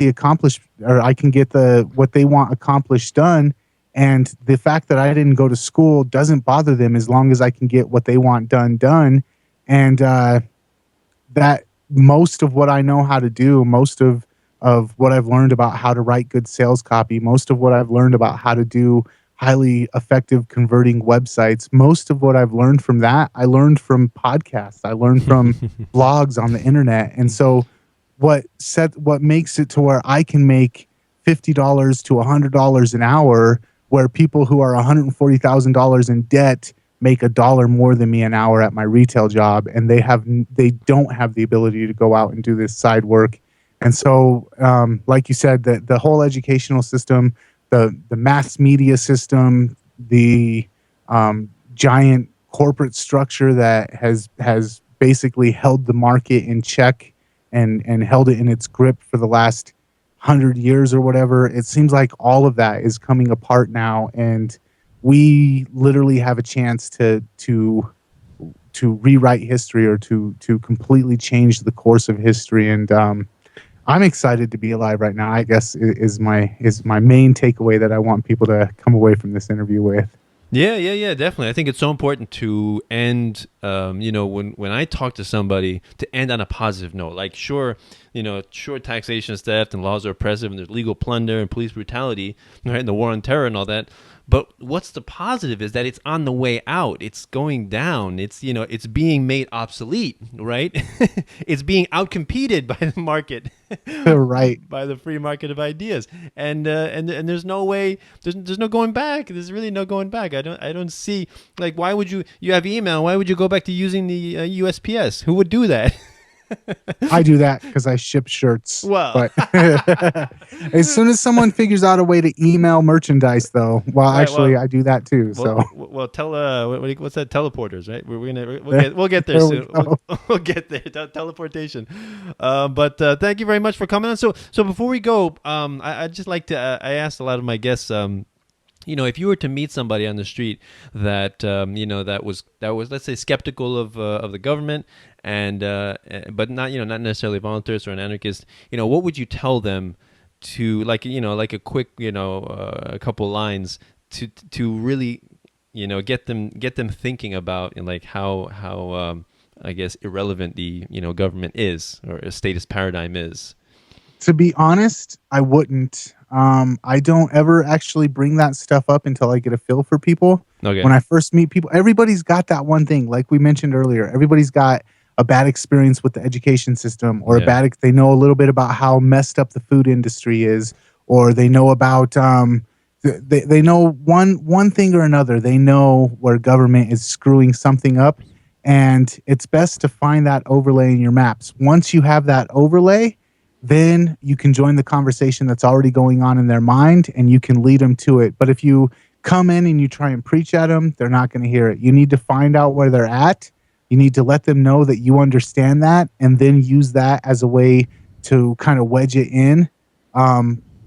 what they want accomplished done. And the fact that I didn't go to school doesn't bother them as long as I can get what they want done. And that most of what I know how to do, most of what I've learned about how to write good sales copy, most of what I've learned about how to do highly effective converting websites, most of what I've learned from that, I learned from podcasts. I learned from blogs on the internet. And so what makes it to where I can make $50 to $100 an hour, where people who are $140,000 in debt make $1 more than me an hour at my retail job, and they don't have the ability to go out and do this side work. And so, like you said, the whole educational system, the mass media system, the giant corporate structure that has basically held the market in check and held it in its grip for the last 100 years or whatever. It seems like all of that is coming apart now, and we literally have a chance to rewrite history, or to completely change the course of history. And I'm excited to be alive right now, I guess, is my main takeaway that I want people to come away from this interview with. Yeah, definitely. I think it's so important to end, when I talk to somebody, to end on a positive note. Like, sure, taxation is theft and laws are oppressive and there's legal plunder and police brutality, right, and the war on terror and all that. But what's the positive is that it's on the way out. It's going down. It's being made obsolete, right? It's being outcompeted by the market, Right. by the free market of ideas, and there's no way. There's no going back. There's really no going back. I don't see, like, why would you have email? Why would you go back to using the USPS? Who would do that? I do that because I ship shirts. Well, but as soon as someone figures out a way to email merchandise, though, Right, actually, well, I do that too. So what's that? Teleporters, right? We'll get there There we soon. go. We'll get there. Teleportation. But thank you very much for coming on. So before we go, I'd just like to. I asked a lot of my guests. If you were to meet somebody on the street that that was let's say skeptical of the government, and but not necessarily voluntarist or an anarchist, what would you tell them to, like a quick a couple lines to really get them thinking about, and like how I guess irrelevant the government is, or a statist paradigm is. To be honest, I wouldn't. I don't ever actually bring that stuff up until I get a feel for people. Okay. When I first meet people, everybody's got that one thing, like we mentioned earlier. Everybody's got a bad experience with the education system, or they know a little bit about how messed up the food industry is, or they know about they know one thing or another. They know where government is screwing something up, and it's best to find that overlay in your maps. Once you have that overlay, then you can join the conversation that's already going on in their mind, and you can lead them to it. But if you come in and you try and preach at them, they're not going to hear it. You need to find out where they're at. You need to let them know that you understand that, and then use that as a way to kind of wedge it in.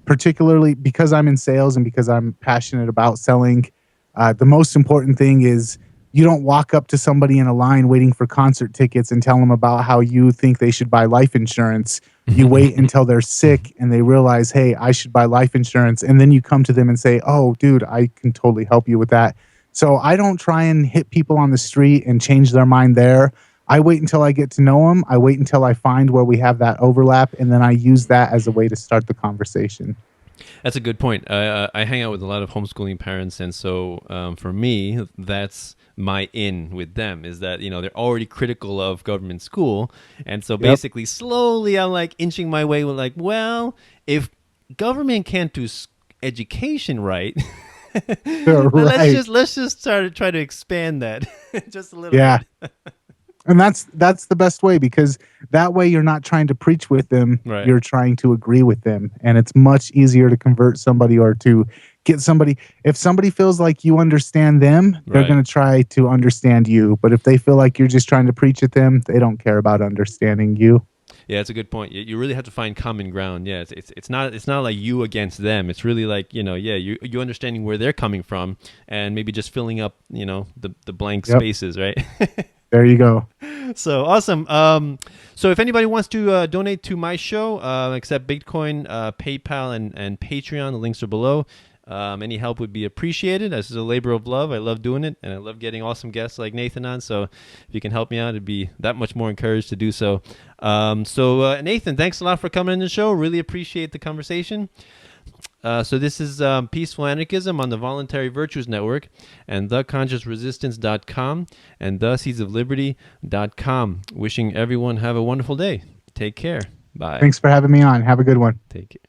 Particularly because I'm in sales and because I'm passionate about selling, the most important thing is you don't walk up to somebody in a line waiting for concert tickets and tell them about how you think they should buy life insurance. You wait until they're sick and they realize, hey, I should buy life insurance. And then you come to them and say, oh, dude, I can totally help you with that. So I don't try and hit people on the street and change their mind there. I wait until I get to know them. I wait until I find where we have that overlap. And then I use that as a way to start the conversation. That's a good point. I hang out with a lot of homeschooling parents, and so for me, that's my in with them, is that they're already critical of government school, and so basically slowly I'm like inching my way with, like, well, if government can't do education right, Right. let's just try to expand that just a little bit. And that's the best way, because that way you're not trying to preach with them. Right. You're trying to agree with them. And it's much easier to convert somebody, or to get somebody. If somebody feels like you understand them, they're Right. going to try to understand you. But if they feel like you're just trying to preach at them, they don't care about understanding you. Yeah, it's a good point. You really have to find common ground. Yeah, it's not like you against them. It's really like you understanding where they're coming from, and maybe just filling up the blank spaces, right? There you go. So awesome. So if anybody wants to donate to my show, accept Bitcoin, PayPal, and Patreon, the links are below. Any help would be appreciated. This is a labor of love. I love doing it, and I love getting awesome guests like Nathan on. So if you can help me out, it'd be that much more encouraged to do so. So Nathan, thanks a lot for coming on the show. Really appreciate the conversation. So this is Peaceful Anarchism on the Voluntary Virtues Network, and theconsciousresistance.com, and theseedsofliberty.com. Wishing everyone have a wonderful day. Take care. Bye. Thanks for having me on. Have a good one. Take care.